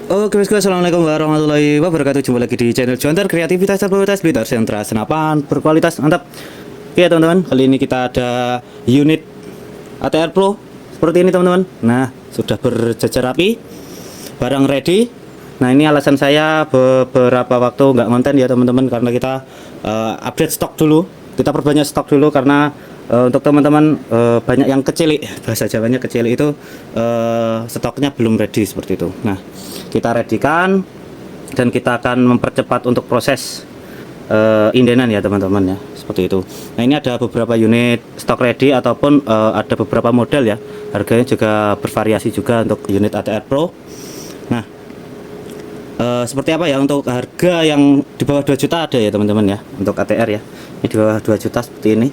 Oke, bosku, assalamualaikum warahmatullahi wabarakatuh. Jumpa lagi di channel Jontor Kreativitas Stabilitas Blitar Sentra Senapan berkualitas mantap. Oke teman-teman, kali ini kita ada unit ATR Pro seperti ini teman-teman. Nah, sudah berjajar rapi, barang ready. Nah, ini alasan saya beberapa waktu nggak konten ya teman-teman, karena kita update stok dulu. Kita perbanyak stok dulu karena untuk teman-teman banyak yang kecil, bahasa Jawanya kecil itu, stoknya belum ready seperti itu. Nah, kita readykan dan kita akan mempercepat untuk proses indenan ya teman-teman ya, seperti itu. Nah, ini ada beberapa unit stok ready ataupun ada beberapa model ya, harganya juga bervariasi juga untuk unit ATR Pro. Nah, seperti apa ya untuk harga yang di bawah 2 juta ada ya teman-teman ya, untuk ATR ya. Ini di bawah 2 juta seperti ini,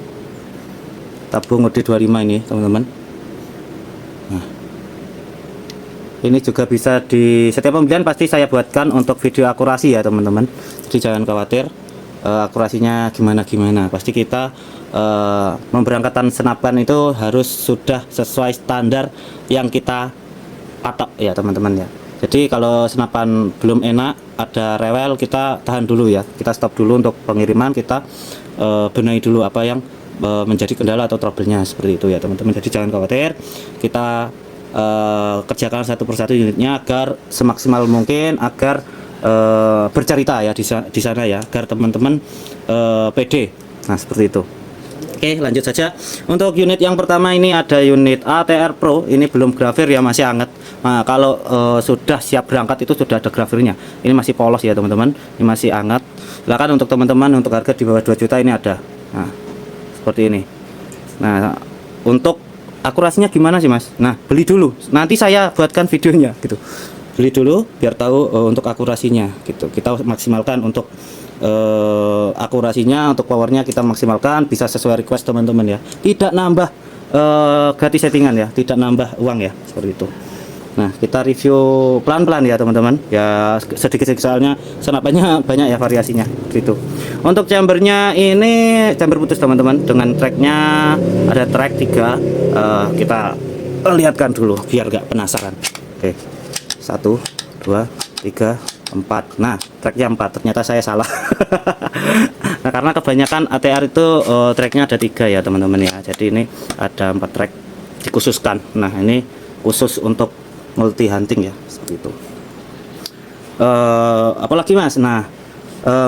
tabung UD 25 ini teman-teman. Nah, ini juga bisa di setiap pembelian pasti saya buatkan untuk video akurasi ya teman-teman, jadi jangan khawatir akurasinya gimana-gimana. Pasti kita memberangkatkan senapan itu harus sudah sesuai standar yang kita patok ya teman-teman ya. Jadi kalau senapan belum enak, ada rewel, kita tahan dulu ya, kita stop dulu untuk pengiriman, kita benahi dulu apa yang menjadi kendala atau trouble-nya seperti itu ya teman-teman. Jadi jangan khawatir, kita kerjakan satu persatu unitnya agar semaksimal mungkin, agar bercerita ya di sana ya, agar teman-teman pede. Nah, seperti itu. Oke, lanjut saja. Untuk unit yang pertama ini ada unit ATR Pro. Ini belum grafir ya, masih hangat. Nah, kalau sudah siap berangkat itu sudah ada grafirnya. Ini masih polos ya teman-teman, ini masih hangat. Silakan untuk teman-teman, untuk harga di bawah 2 juta ini ada. Nah, seperti ini. Nah, untuk akurasinya gimana sih mas? Nah, beli dulu, nanti saya buatkan videonya gitu. Beli dulu biar tahu untuk akurasinya gitu. Kita maksimalkan untuk akurasinya, untuk powernya kita maksimalkan, bisa sesuai request teman-teman ya, tidak nambah gratis settingan ya, tidak nambah uang ya, seperti itu. Nah, kita review pelan-pelan ya teman-teman ya, sedikit-sedikit soalnya senapannya banyak ya variasinya gitu. Untuk chambernya ini chamber putus teman-teman, dengan tracknya ada track 3. Kita lihatkan dulu biar gak penasaran. Oke, 1 2 3 4. Nah, tracknya 4, ternyata saya salah. Nah, karena kebanyakan ATR itu tracknya ada 3 ya teman-teman ya, jadi ini ada 4 track dikhususkan. Nah, ini khusus untuk multi hunting ya, seperti itu. Apalagi mas, nah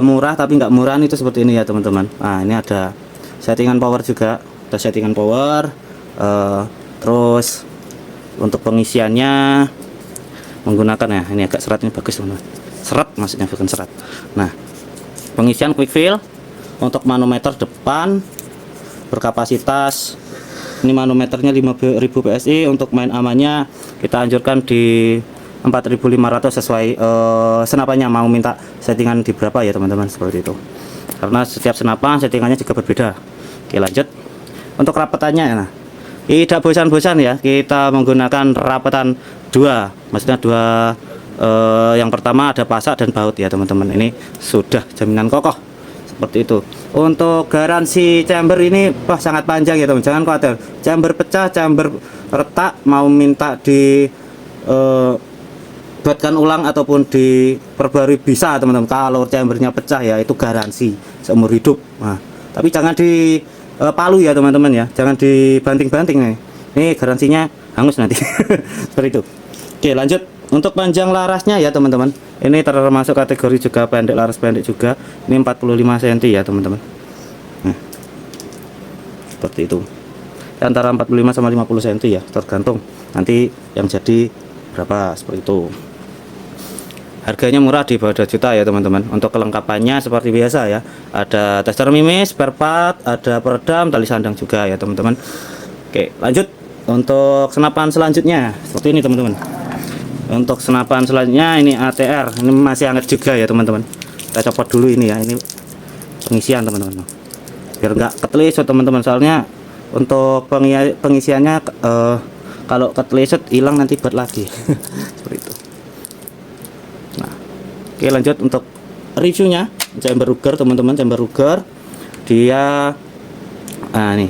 murah tapi nggak murahan itu seperti ini ya teman-teman. Nah, ini ada settingan power juga, ada settingan power. Terus untuk pengisiannya menggunakan ya, ini agak serat, ini bagus teman-teman, serat maksudnya, bukan serat. Nah, pengisian quick fill untuk manometer depan berkapasitas, ini manometernya 5000 PSI. Untuk main amannya kita anjurkan di 4500 sesuai senapannya mau minta settingan di berapa ya teman-teman, seperti itu, karena setiap senapan settingannya juga berbeda. Oke, lanjut. Untuk rapetannya ya, nah, tidak bosan-bosan ya, kita menggunakan rapetan 2, maksudnya 2. Yang pertama ada pasak dan baut ya teman-teman, ini sudah jaminan kokoh seperti itu. Untuk garansi chamber ini wah sangat panjang ya teman, jangan khawatir chamber pecah, chamber retak, mau minta di buatkan ulang ataupun diperbarui bisa teman-teman. Kalau chambernya pecah ya itu garansi seumur hidup. Nah, tapi jangan dipalu ya teman-teman ya, jangan dibanting-banting nih, ini garansinya hangus nanti. Seperti itu. Oke, lanjut. Untuk panjang larasnya ya teman-teman, ini termasuk kategori juga pendek, laras pendek juga. Ini 45 cm ya teman-teman. Nah, seperti itu, antara 45 sama 50 cm ya, tergantung nanti yang jadi berapa, seperti itu. Harganya murah di bawah 2 juta ya teman-teman. Untuk kelengkapannya seperti biasa ya, ada tester mimis, spare part, ada peredam, tali sandang juga ya teman-teman. Oke, lanjut. Untuk senapan selanjutnya seperti ini teman-teman. Untuk senapan selanjutnya ini ATR, ini masih hangat juga ya teman-teman. Kita copot dulu ini ya, ini pengisian teman-teman, biar nggak ketelisut teman-teman, soalnya untuk pengisiannya kalau ketelisut hilang nanti buat lagi. Seperti itu. Nah, oke, lanjut. Untuk reviewnya chamber Ruger teman-teman, chamber Ruger dia nih,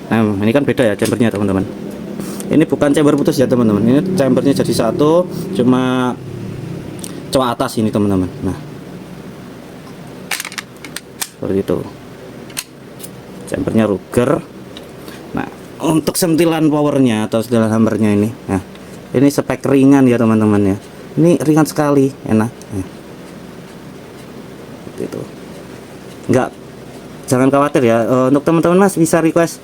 nah ini kan beda ya chambernya teman-teman. Ini bukan chamber putus ya teman-teman, ini chambernya jadi satu, cuma cowok atas ini teman-teman. Nah, seperti itu, chambernya Ruger. Nah, untuk sentilan powernya atau sentilan hammernya ini, nah ini spek ringan ya teman-teman ya, ini ringan sekali, enak. Nah, seperti itu, enggak, jangan khawatir ya. Untuk teman-teman Mas bisa request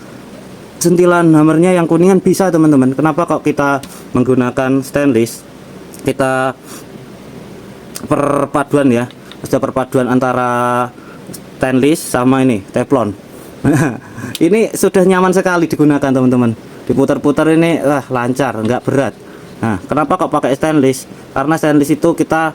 sentilan hammernya yang kuningan bisa teman-teman. Kenapa kok kita menggunakan stainless? Kita perpaduan ya, ada perpaduan antara stainless sama ini teflon. Ini sudah nyaman sekali digunakan teman-teman, diputar-putar ini lancar, nggak berat. Nah, kenapa kok pakai stainless? Karena stainless itu kita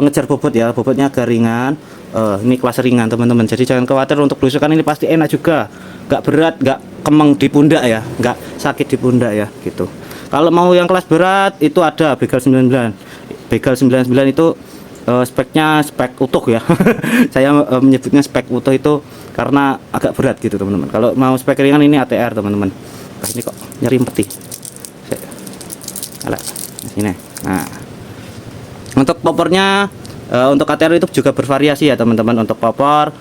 ngejar bobot ya, bobotnya agak ringan. Ini kelas ringan teman-teman, jadi jangan khawatir untuk belusukan, ini pasti enak juga, nggak berat, nggak kemeng di pundak ya, nggak sakit di pundak ya gitu. Kalau mau yang kelas berat itu ada Begal 99. Begal 99 itu speknya spek utuh ya. Saya menyebutnya spek utuh itu karena agak berat gitu teman-teman. Kalau mau spek ringan ini ATR teman-teman. Ini kok nyeri peti. Alah, sini. Nah, untuk popornya untuk ATR itu juga bervariasi ya teman-teman. Untuk popor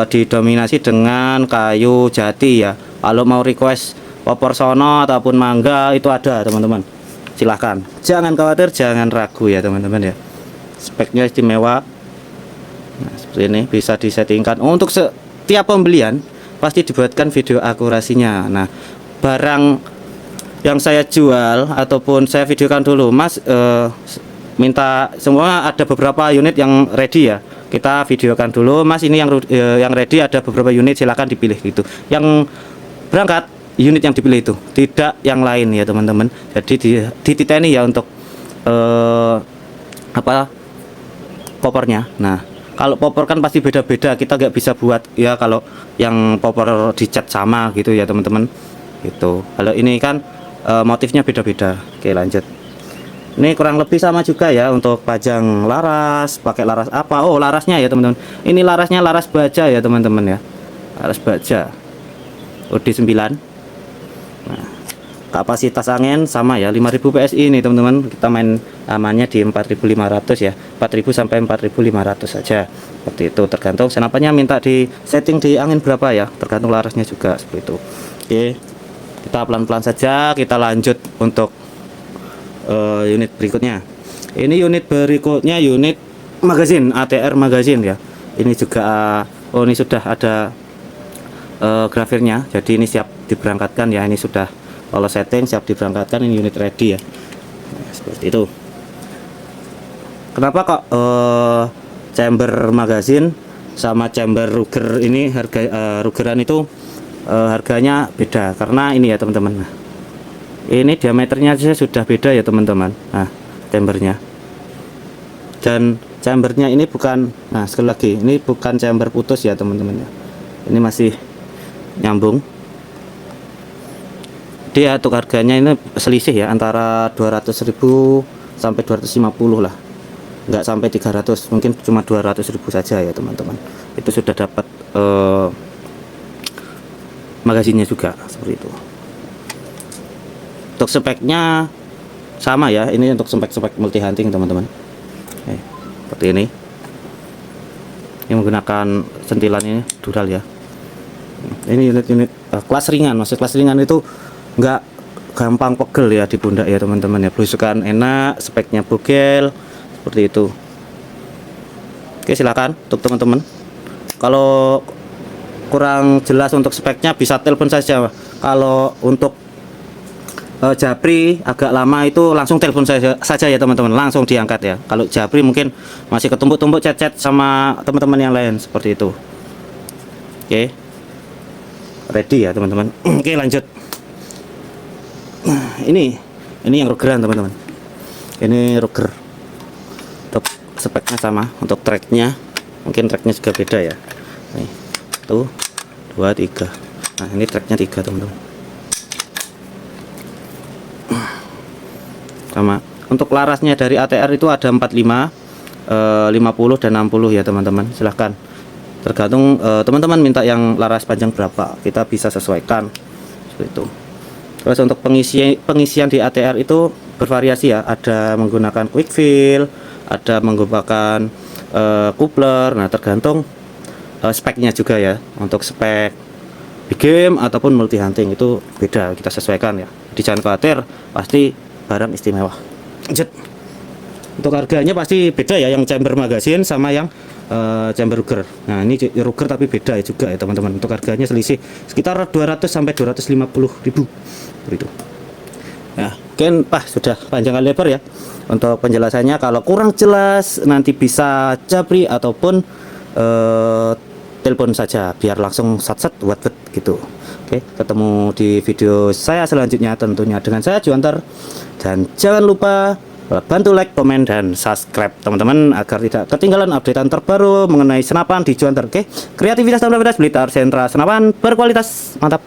didominasi dengan kayu jati ya. Kalau mau request popor sono ataupun mangga itu ada teman-teman, silahkan, jangan khawatir, jangan ragu ya teman-teman ya. Speknya istimewa. Nah, seperti ini bisa disettingkan. Untuk setiap pembelian pasti dibuatkan video akurasinya. Nah, barang yang saya jual ataupun saya videokan dulu Mas, minta semua, ada beberapa unit yang ready ya, kita videokan dulu Mas, ini yang ready ada beberapa unit, silahkan dipilih gitu. Yang berangkat unit yang dipilih itu, tidak yang lain ya teman-teman. Jadi dititeni ya untuk popornya. Nah, kalau popor kan pasti beda-beda, kita nggak bisa buat ya kalau yang popor dicat sama gitu ya teman-teman gitu. Kalau ini kan motifnya beda-beda. Oke, lanjut. Ini kurang lebih sama juga ya untuk pajang laras, pakai laras apa? Oh, larasnya ya teman-teman, ini larasnya laras baja ya teman-teman ya, laras baja OD9. Nah, kapasitas angin sama ya, 5000 PSI ini teman-teman. Kita main amannya di 4500 ya, 4000 sampai 4500 saja, seperti itu. Tergantung senapannya minta di setting di angin berapa ya, tergantung larasnya juga, seperti itu. Oke, kita pelan-pelan saja, kita lanjut untuk unit berikutnya. Ini unit berikutnya unit magazin, ATR magazin ya. Ini juga oh ini sudah ada grafirnya, jadi ini siap diberangkatkan ya. Ini sudah lolos setting, siap diberangkatkan, ini unit ready ya. Nah, seperti itu. Kenapa kok chamber magazin sama chamber Ruger ini harga Rugeran itu harganya beda? Karena ini ya teman-teman, nah, ini diameternya saja sudah beda ya teman-teman. Nah, chambernya dan chambernya ini bukan, nah sekali lagi, ini bukan chamber putus ya teman-teman ya. Ini masih nyambung. Dia untuk harganya ini selisih ya, antara 200.000 sampai 250 lah, nggak sampai 300, mungkin cuma 200.000 saja ya teman-teman. Itu sudah dapat magazinnya juga, seperti itu. Untuk speknya sama ya, ini untuk spek multi hunting teman-teman. Seperti ini. Ini menggunakan sentilan ini dural ya. Ini unit-unit kelas ringan, maksud kelas ringan itu nggak gampang pegel ya di pundak ya teman-teman ya. Belusukan enak, speknya bogel, seperti itu. Oke, silakan untuk teman-teman. Kalau kurang jelas untuk speknya bisa telepon saja. Kalau untuk Japri agak lama itu langsung telepon saja ya teman-teman, langsung diangkat ya. Kalau Japri mungkin masih ketumpuk-tumpuk chat-chat sama teman-teman yang lain, seperti itu. Oke, ready ya teman-teman. Oke, lanjut. Ini yang Rugeran teman-teman. Ini Ruger. Untuk speknya sama, untuk tracknya mungkin tracknya juga beda ya. Nih, tuh 2, 3. Nah, ini tracknya 3 teman-teman. Sama. Untuk larasnya dari ATR itu ada 45, 50 dan 60 ya teman-teman. Silahkan, tergantung teman-teman minta yang laras panjang berapa, kita bisa sesuaikan seperti itu. Terus untuk pengisian di ATR itu bervariasi ya, ada menggunakan quick fill, ada menggunakan coupler. Nah, tergantung speknya juga ya. Untuk spek big game ataupun multi hunting itu beda, kita sesuaikan ya. Di jangan khawatir, pasti barang istimewa. Jet. Untuk harganya pasti beda ya, yang chamber magazine sama yang chamber Ruger. Nah, ini Ruger tapi beda ya juga ya teman-teman. Untuk harganya selisih sekitar 200 sampai 250.000 itu. Nah, mungkin sudah panjang kali lebar ya untuk penjelasannya. Kalau kurang jelas nanti bisa japri ataupun telepon saja biar langsung sat-sat buat gitu. Oke, ketemu di video saya selanjutnya tentunya dengan saya Juanter, dan jangan lupa bantu like, komen, dan subscribe teman-teman agar tidak ketinggalan updatean terbaru mengenai senapan di Juanter. Oke, kreativitas dan Blitar, sentra senapan berkualitas, mantap.